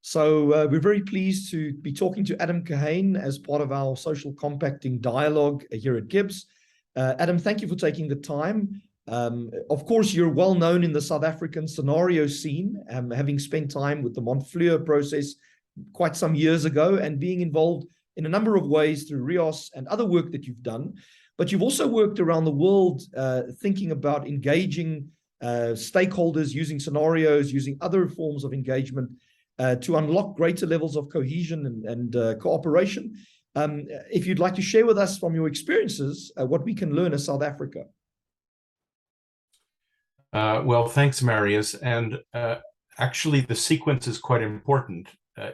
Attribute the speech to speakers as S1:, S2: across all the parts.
S1: So we're very pleased to be talking to Adam Kahane as part of our social compacting dialogue here at Gibbs. Adam, thank you for taking the time. Of course, you're well known in the South African scenario scene, having spent time with the Montfleur process quite some years ago and being involved in a number of ways through RIOS and other work that you've done. But you've also worked around the world thinking about engaging stakeholders, using scenarios, using other forms of engagement to unlock greater levels of cohesion and cooperation. If you'd like to share with us from your experiences what we can learn as South Africa.
S2: Well, thanks, Marius. And actually, the sequence is quite important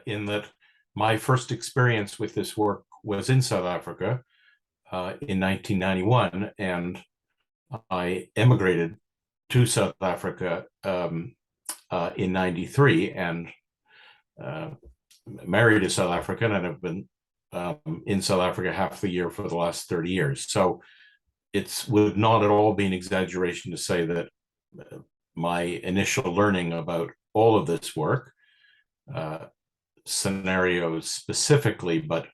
S2: in that my first experience with this work was in South Africa in 1991, and I emigrated to South Africa in 93 and married a South African, and have been in South Africa half the year for the last 30 years. So it would not at all be an exaggeration to say that my initial learning about all of this work, scenarios specifically, but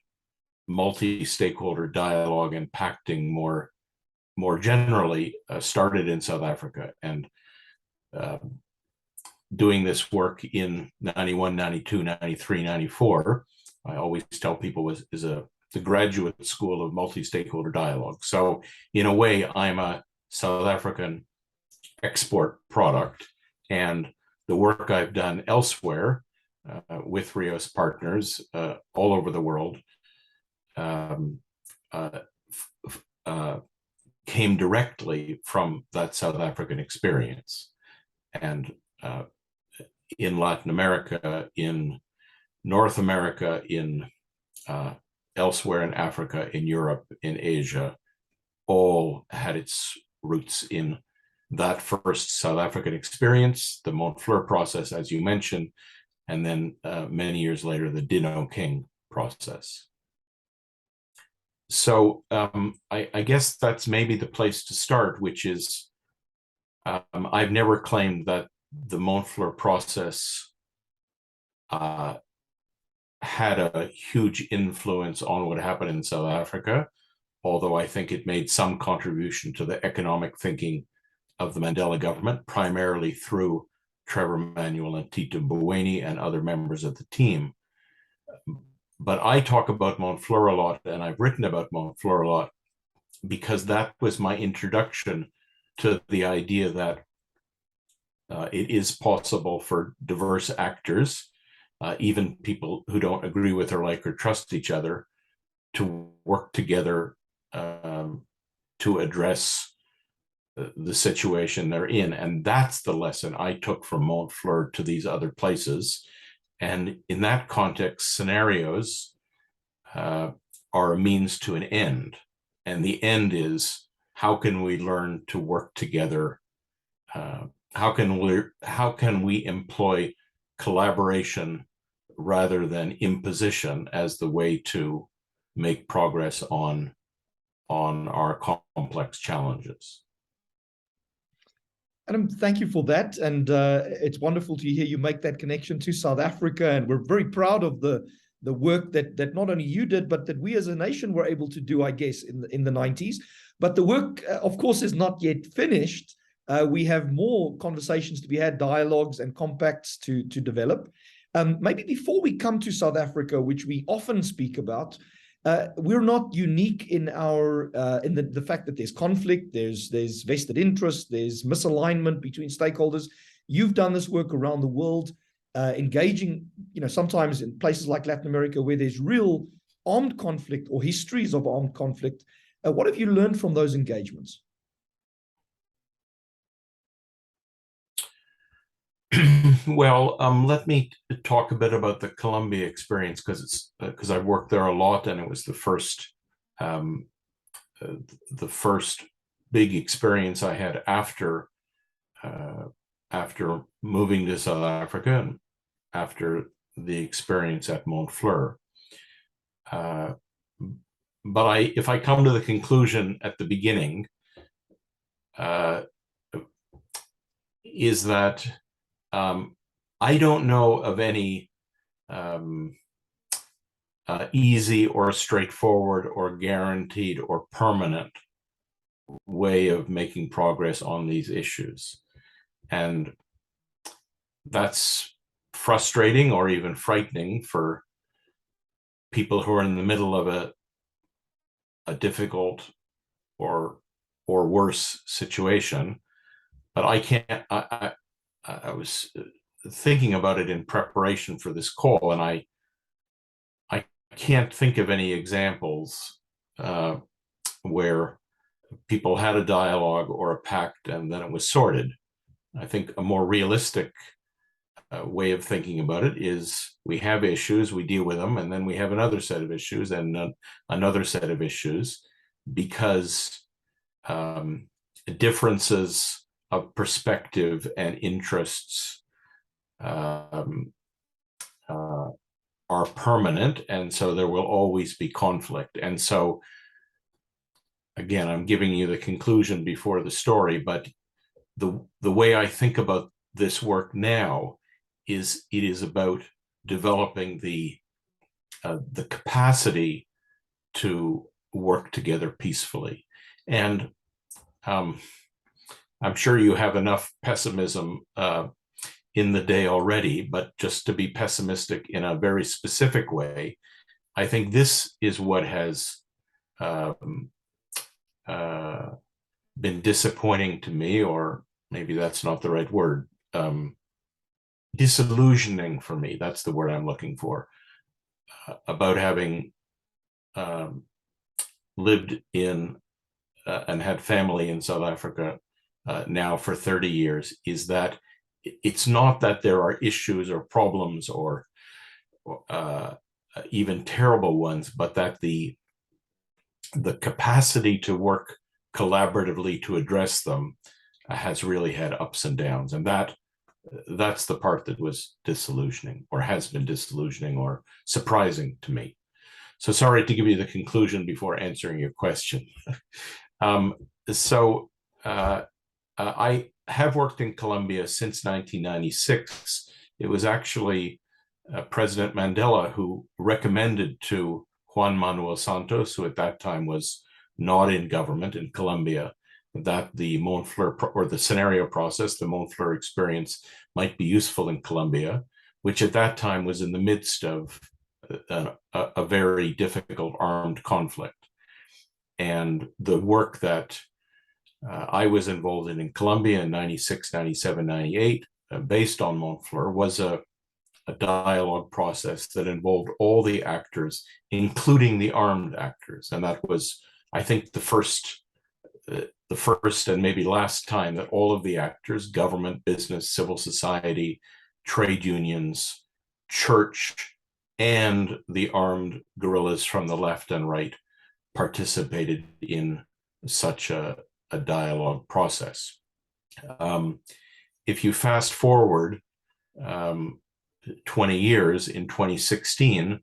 S2: multi-stakeholder dialogue and pacting more generally, started in South Africa. And doing this work in 91, 92, 93, 94, I always tell people is the graduate school of multi-stakeholder dialogue. So in a way, I'm a South African export product, and the work I've done elsewhere with RIOS partners all over the world came directly from that South African experience. And in Latin America, in North America, in elsewhere in Africa, in Europe, in Asia, all had its roots in that first South African experience, the Montfleur process, as you mentioned, and then many years later, the Dino-King process. So I guess that's maybe the place to start, which is I've never claimed that the Montfleur process had a huge influence on what happened in South Africa, although I think it made some contribution to the economic thinking of the Mandela government, primarily through Trevor Manuel and Tito Mboweni and other members of the team. But I talk about Montfleur a lot, and I've written about Montfleur a lot, because that was my introduction to the idea that it is possible for diverse actors, even people who don't agree with or like or trust each other, to work together to address the situation they're in. And that's the lesson I took from Montfleur to these other places. And in that context, scenarios are a means to an end. And the end is, how can we learn to work together? How can we employ collaboration rather than imposition as the way to make progress on our complex challenges?
S1: Adam, thank you for that. And it's wonderful to hear you make that connection to South Africa. And we're very proud of the work that not only you did, but that we as a nation were able to do, I guess, in the 90s. But the work, of course, is not yet finished. We have more conversations to be had, dialogues and compacts to develop. Maybe before we come to South Africa, which we often speak about, we're not unique in the fact that there's conflict, there's vested interest, there's misalignment between stakeholders. You've done this work around the world, engaging, sometimes in places like Latin America where there's real armed conflict or histories of armed conflict. What have you learned from those engagements?
S2: Well, let me talk a bit about the Colombia experience, because I've worked there a lot, and it was the first big experience I had after moving to South Africa and after the experience at Montfleur. But if I come to the conclusion at the beginning, is that I don't know of any easy or straightforward or guaranteed or permanent way of making progress on these issues. And that's frustrating or even frightening for people who are in the middle of a difficult or worse situation. But I was thinking about it in preparation for this call, and I can't think of any examples where people had a dialogue or a pact and then it was sorted. I think a more realistic way of thinking about it is we have issues, we deal with them, and then we have another set of issues and another set of issues, because differences of perspective and interests are permanent, and so there will always be conflict. And so, again, I'm giving you the conclusion before the story, but the way I think about this work now is it is about developing the capacity to work together peacefully. And I'm sure you have enough pessimism in the day already, but just to be pessimistic in a very specific way, I think this is what has been disappointing to me, or maybe that's not the right word, disillusioning for me. That's the word I'm looking for, about having lived in and had family in South Africa now for 30 years, is that it's not that there are issues or problems or even terrible ones, but that the capacity to work collaboratively to address them has really had ups and downs. And that's the part that was disillusioning, or has been disillusioning or surprising to me. So sorry to give you the conclusion before answering your question. I have worked in Colombia since 1996. It was actually President Mandela who recommended to Juan Manuel Santos, who at that time was not in government in Colombia, that the Montfleur or the scenario process, the Montfleur experience, might be useful in Colombia, which at that time was in the midst of a very difficult armed conflict. And the work that I was involved in Colombia in 96, 97, 98, based on Montfleur, was a dialogue process that involved all the actors, including the armed actors. And that was, I think, the first and maybe last time that all of the actors, government, business, civil society, trade unions, church, and the armed guerrillas from the left and right participated in such a dialogue process. If you fast forward 20 years, in 2016,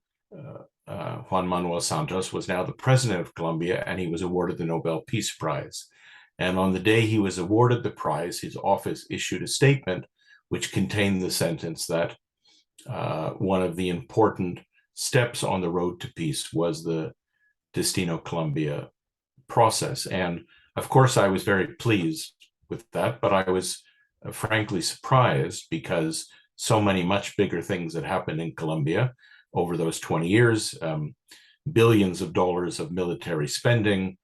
S2: Juan Manuel Santos was now the president of Colombia, and he was awarded the Nobel Peace Prize. And on the day he was awarded the prize, his office issued a statement which contained the sentence that one of the important steps on the road to peace was the Destino Colombia process. And of course, I was very pleased with that, but I was frankly surprised, because so many much bigger things had happened in Colombia over those 20 years, billions of dollars of military spending,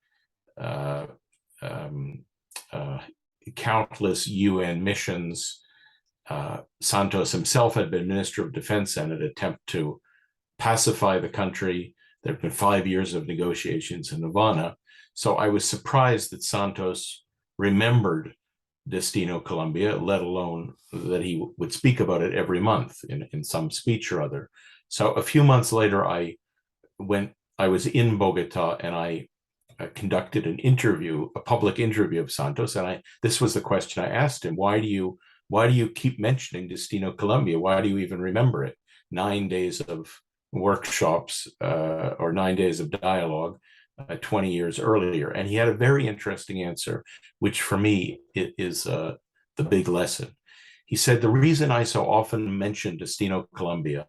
S2: countless UN missions. Santos himself had been Minister of Defense in an attempt to pacify the country. There have been 5 years of negotiations in Havana. So I was surprised that Santos remembered Destino Colombia, let alone that he would speak about it every month in some speech or other. So a few months later, I was in Bogota, and I conducted an interview, a public interview of Santos. And this was the question I asked him: why do you keep mentioning Destino Colombia? Why do you even remember it? 9 days of workshops or 9 days of dialogue 20 years earlier. And he had a very interesting answer, which for me is the big lesson. He said, the reason I so often mention Destino Colombia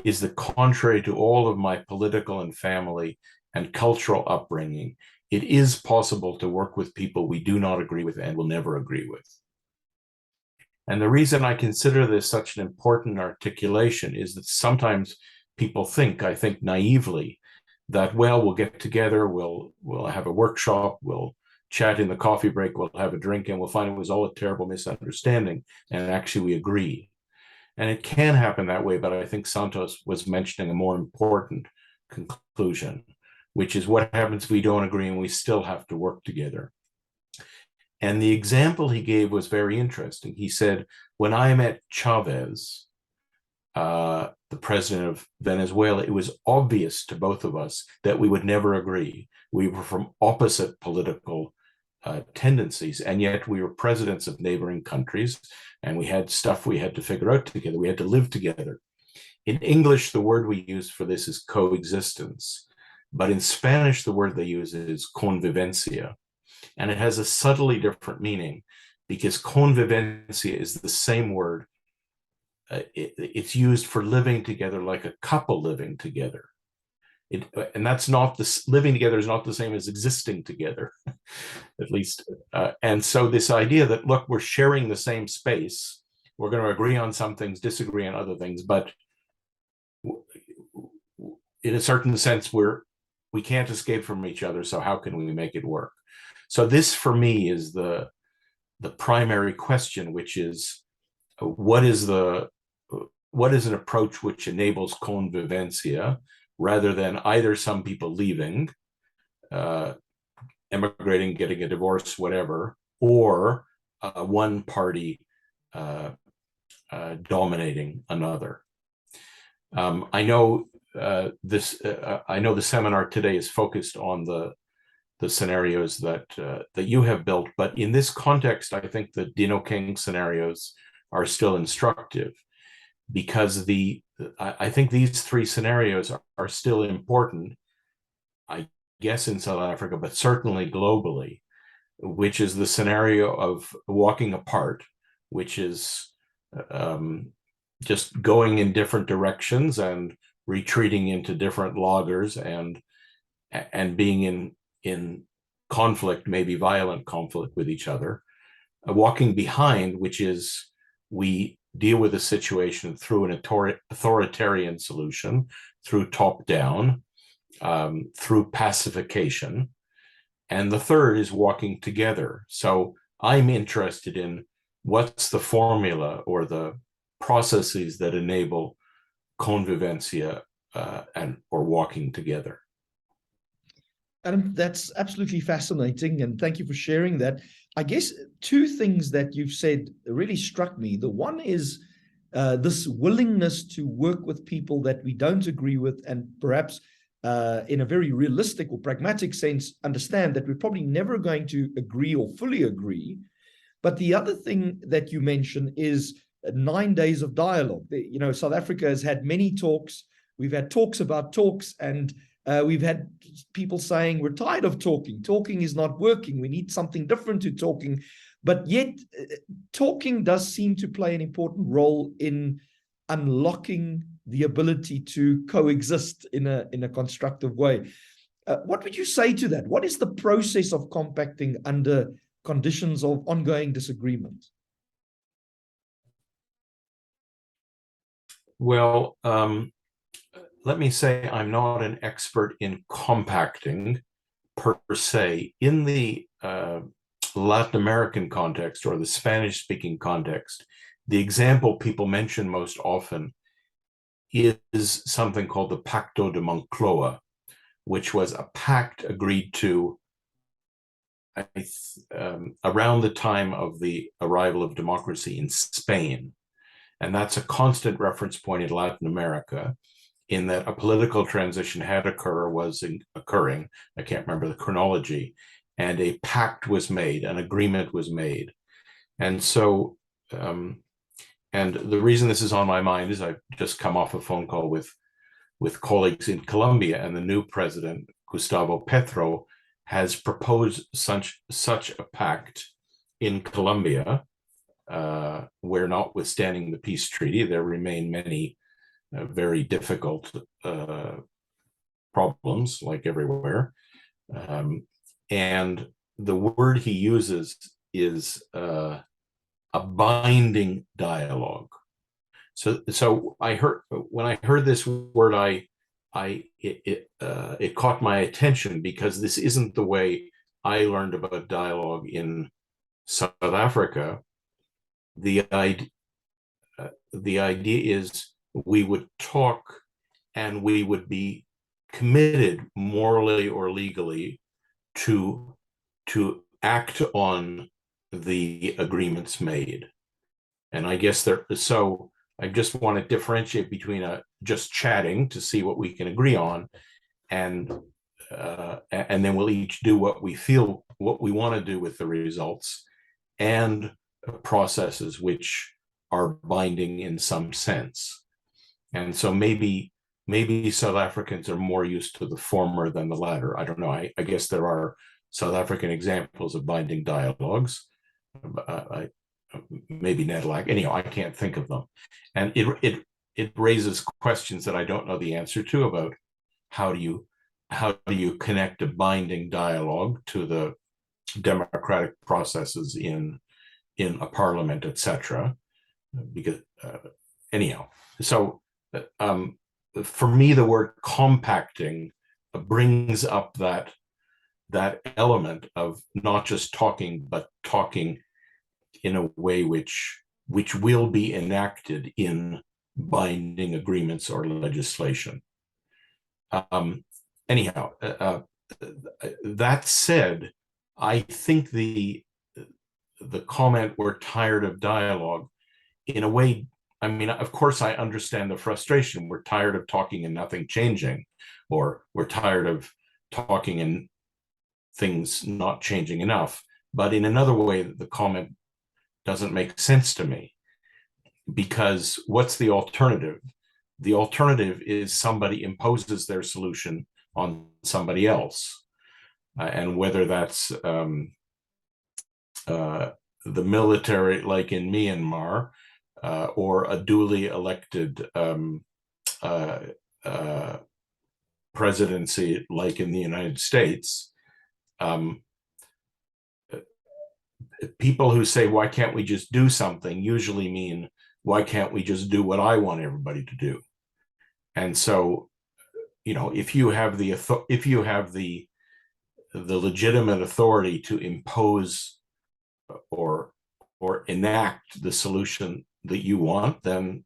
S2: is that contrary to all of my political and family and cultural upbringing, it is possible to work with people we do not agree with and will never agree with. And the reason I consider this such an important articulation is that sometimes people think, I think naively, that, well, we'll get together, we'll have a workshop, we'll chat in the coffee break, we'll have a drink, and we'll find it was all a terrible misunderstanding, and actually we agree. And it can happen that way, but I think Santos was mentioning a more important conclusion, which is what happens if we don't agree and we still have to work together. And the example he gave was very interesting. He said, when I met Chavez, the president of Venezuela, it was obvious to both of us that we would never agree. We were from opposite political tendencies, and yet we were presidents of neighboring countries, and we had stuff we had to figure out together. We had to live together. In English, the word we use for this is coexistence, but in Spanish, the word they use is convivencia, and it has a subtly different meaning because convivencia is the same word. It's used for living together like a couple living together. And that's not this, living together is not the same as existing together, at least. And so this idea that, look, we're sharing the same space, we're going to agree on some things, disagree on other things, but in a certain sense, we can't escape from each other. So how can we make it work? So this, for me, is the primary question, which is what is an approach which enables convivencia rather than either some people leaving, emigrating, getting a divorce, whatever, or one party dominating another. I know I know the seminar today is focused on the scenarios that you have built, but in this context, I think the Dino King scenarios are still instructive, because I think these three scenarios are still important, I guess, in South Africa, but certainly globally, which is the scenario of walking apart, which is just going in different directions and retreating into different lagers and being in conflict, maybe violent conflict with each other. Walking behind, which is we deal with a situation through an authoritarian solution, through top down, through pacification. And the third is walking together. So I'm interested in what's the formula or the processes that enable convivencia or walking together.
S1: Adam, that's absolutely fascinating, and thank you for sharing that. I guess two things that you've said really struck me. The one is this willingness to work with people that we don't agree with, and perhaps in a very realistic or pragmatic sense, understand that we're probably never going to agree or fully agree. But the other thing that you mentioned is 9 days of dialogue. South Africa has had many talks. We've had talks about talks, and we've had people saying we're tired of talking. Talking is not working. We need something different to talking. But yet, talking does seem to play an important role in unlocking the ability to coexist in a constructive way. What would you say to that? What is the process of compacting under conditions of ongoing disagreement?
S2: Well, let me say I'm not an expert in compacting per se. In the Latin American context or the Spanish-speaking context, the example people mention most often is something called the Pacto de Moncloa, which was a pact agreed to around the time of the arrival of democracy in Spain. And that's a constant reference point in Latin America, in that a political transition had occurring. I can't remember the chronology, and a pact was made, an agreement was made. And so, and the reason this is on my mind is I've just come off a phone call with colleagues in Colombia, and the new president, Gustavo Petro, has proposed such a pact in Colombia, where, notwithstanding the peace treaty, there remain many very difficult problems, like everywhere. And the word he uses is a binding dialogue. So I heard, when I heard this word, it caught my attention, because this isn't the way I learned about dialogue in South Africa. The idea is we would talk, and we would be committed morally or legally to act on the agreements made. And I guess so I just want to differentiate between just chatting to see what we can agree on, and then we'll each do what we feel, what we want to do with the results, and processes which are binding in some sense. And so maybe South Africans are more used to the former than the latter. I don't know. I guess there are South African examples of binding dialogues. Maybe Nederland. Anyhow, I can't think of them. And it raises questions that I don't know the answer to, about how do you connect a binding dialogue to the democratic processes in a parliament, etc. Because anyhow, so for me, the word compacting brings up that element of not just talking, but talking in a way which will be enacted in binding agreements or legislation. Anyhow, that said, I think the comment, "we're tired of dialogue," in a way, I mean, of course, I understand the frustration. We're tired of talking and nothing changing, or we're tired of talking and things not changing enough. But in another way, the comment doesn't make sense to me, because what's the alternative? The alternative is somebody imposes their solution on somebody else, and whether that's the military, like in Myanmar, or a duly elected presidency, like in the United States. People who say, "Why can't we just do something?" usually mean, "Why can't we just do what I want everybody to do?" And so, if you have the legitimate authority to impose or enact the solution that you want, then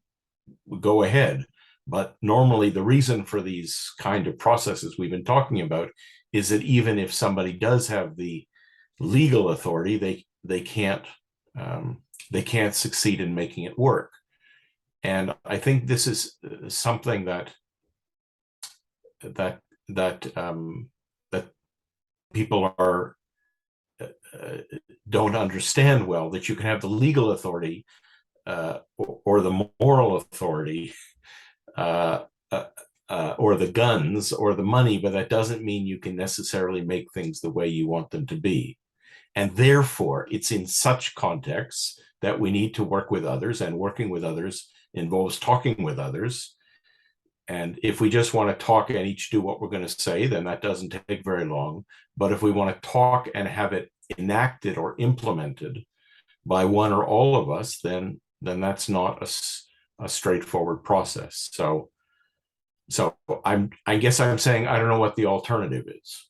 S2: go ahead. But normally, the reason for these kind of processes we've been talking about is that even if somebody does have the legal authority, they can't succeed in making it work. And I think this is something that people don't understand well, that you can have the legal authority or the moral authority or the guns or the money, but that doesn't mean you can necessarily make things the way you want them to be. And therefore, it's in such contexts that we need to work with others, and working with others involves talking with others. And if we just want to talk and each do what we're going to say, then that doesn't take very long. But if we want to talk and have it enacted or implemented by one or all of us, then that's not a straightforward process. So I guess I'm saying I don't know what the alternative is.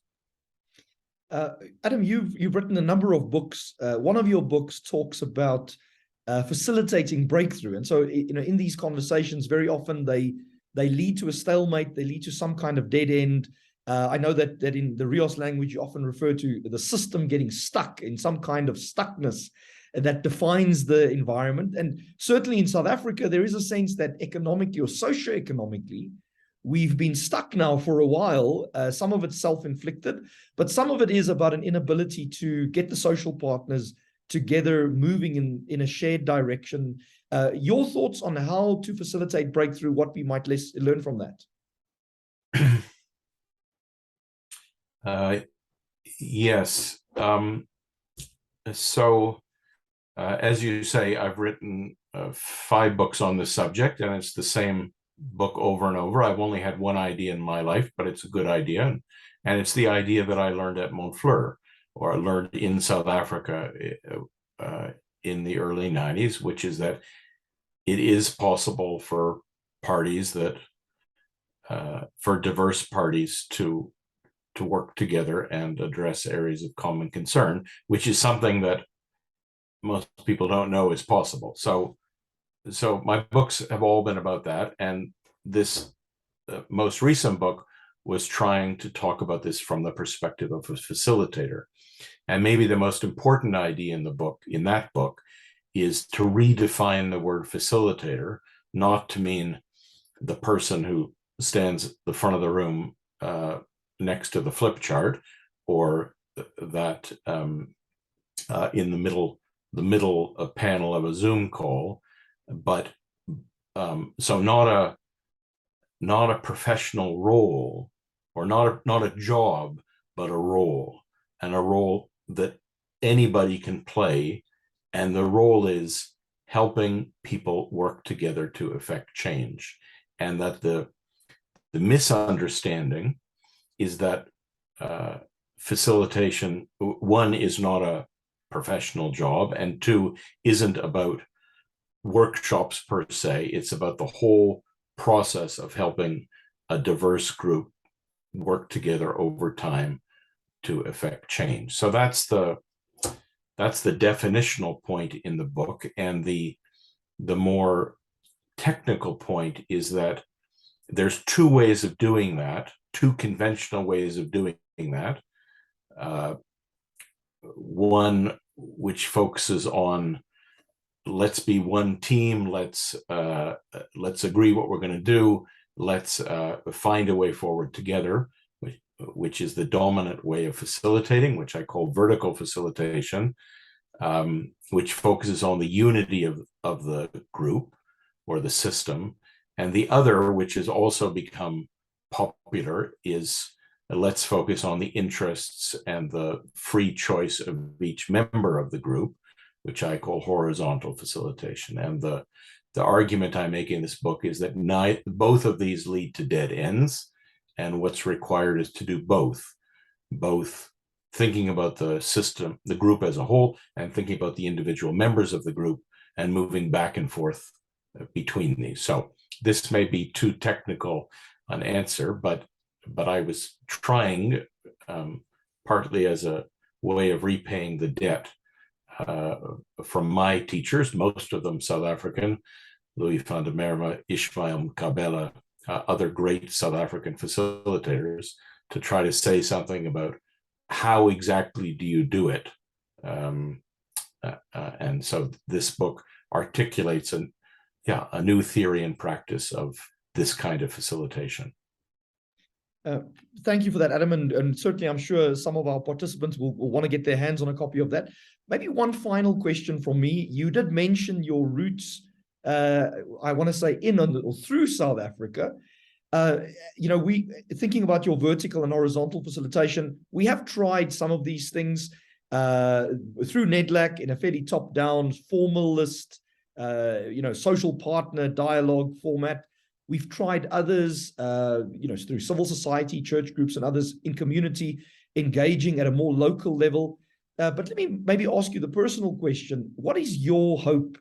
S1: Adam, you've written a number of books. One of your books talks about facilitating breakthrough, and so in these conversations, very often they lead to a stalemate. They lead to some kind of dead end. I know that in the Rios language, you often refer to the system getting stuck in some kind of stuckness that defines the environment. And certainly in South Africa, there is a sense that economically or socioeconomically, we've been stuck now for a while. Some of it's self-inflicted, but some of it is about an inability to get the social partners together, moving in a shared direction. Your thoughts on how to facilitate breakthrough, what we might learn from that?
S2: Yes. So, as you say, I've written 5 books on this subject, and it's the same book over and over. I've only had one idea in my life, but it's a good idea. And it's the idea that I learned at Montfleur, or I learned in South Africa uh, in the early 90s, which is that it is possible for parties that, for diverse parties to work together and address areas of common concern, which is something that most people don't know is possible. So my books have all been about that, and this most recent book was trying to talk about this from the perspective of a facilitator. And maybe the most important idea in that book, is to redefine the word facilitator, not to mean the person who stands at the front of the room next to the flip chart, or that in the middle panel of a Zoom call, but so not a professional role, or not a job, but a role, and a role that anybody can play. And the role is helping people work together to effect change. And that the misunderstanding is that facilitation, one, is not a professional job, and two, isn't about workshops per se. It's about the whole process of helping a diverse group work together over time to effect change. So that's the definitional point in the book. And the more technical point is that there's two ways of doing that, two conventional ways of doing that. One which focuses on, let's be one team, let's agree what we're going to do, let's find a way forward together, which is the dominant way of facilitating, which I call vertical facilitation, which focuses on the unity of the group or the system. And the other, which has also become popular, is let's focus on the interests and the free choice of each member of the group, which I call horizontal facilitation. And the argument I make in this book is that both of these lead to dead ends, and what's required is to do both thinking about the system, the group as a whole, and thinking about the individual members of the group, and moving back and forth between these. So this may be too technical an answer, but I was trying, partly as a way of repaying the debt from my teachers, most of them South African, Louis van der Merwe, Ishmael Mkabela, other great South African facilitators, to try to say something about how exactly do you do it. And so this book articulates a new theory and practice of this kind of facilitation.
S1: Thank you for that, Adam. And certainly I'm sure some of our participants will want to get their hands on a copy of that. Maybe one final question from me. You did mention your roots, I want to say in or through South Africa. We thinking about your vertical and horizontal facilitation, we have tried some of these things through NEDLAC in a fairly top-down, formalist, social partner dialogue format. We've tried others, through civil society, church groups, and others in community, engaging at a more local level. But let me maybe ask you the personal question. What is your hope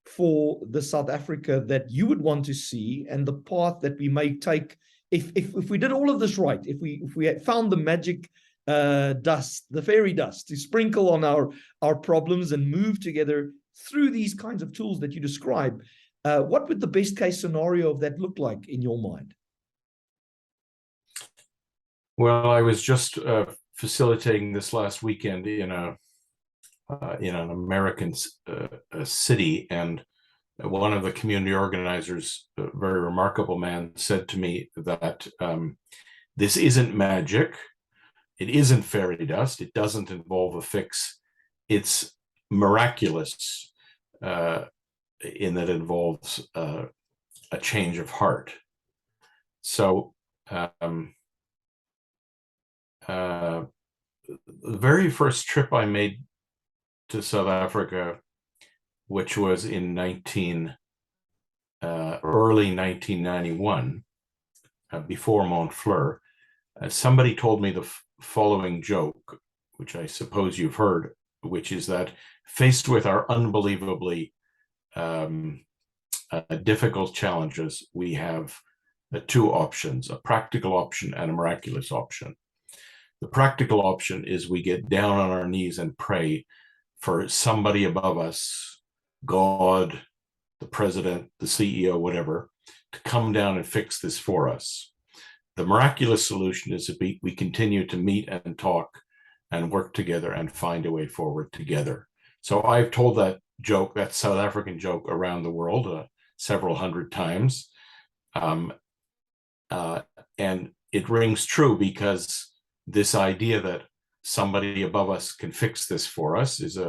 S1: for the South Africa that you would want to see, and the path that we may take if we did all of this right, if we had found the magic dust, the fairy dust to sprinkle on our problems and move together through these kinds of tools that you describe? What would the best case scenario of that look like in your mind?
S2: Well, I was just facilitating this last weekend in an American city, and one of the community organizers, a very remarkable man, said to me that this isn't magic, it isn't fairy dust, it doesn't involve a fix, it's miraculous in that it involves a change of heart. So the very first trip I made to South Africa, which was in early 1991, before Montfleur, somebody told me the following joke, which I suppose you've heard, which is that faced with our unbelievably difficult challenges, we have two options, a practical option and a miraculous option. The practical option is we get down on our knees and pray for somebody above us, God, the president, the CEO, whatever, to come down and fix this for us. The miraculous solution is that we continue to meet and talk and work together and find a way forward together. So I've told that joke, that South African joke, around the world several hundred times. And it rings true because this idea that somebody above us can fix this for us is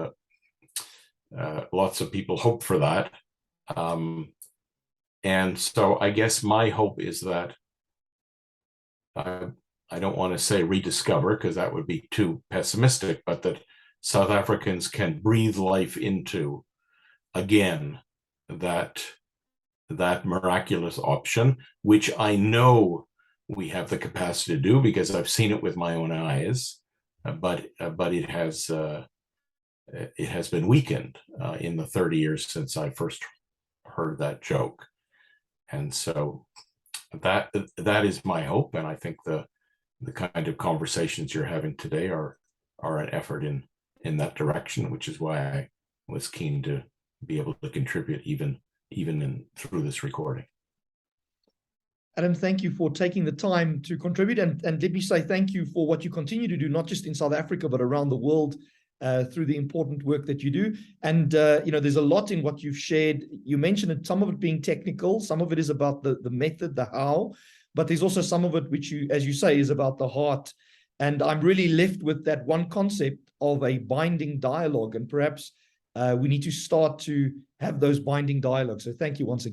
S2: lots of people hope for that. And so I guess my hope is that I don't want to say rediscover, because that would be too pessimistic, but that South Africans can breathe life into again that miraculous option, which I know we have the capacity to do because I've seen it with my own eyes, but it has been weakened in the 30 years since I first heard that joke. And so that is my hope, and I think the kind of conversations you're having today are an effort in that direction, which is why I was keen to be able to contribute even through this recording.
S1: Adam, thank you for taking the time to contribute, and let me say thank you for what you continue to do, not just in South Africa, but around the world, through the important work that you do. And there's a lot in what you've shared. You mentioned it, some of it being technical, some of it is about the method, the how, but there's also some of it which, as you say, is about the heart. And I'm really left with that one concept of a binding dialogue, and perhaps we need to start to have those binding dialogues. So thank you once again.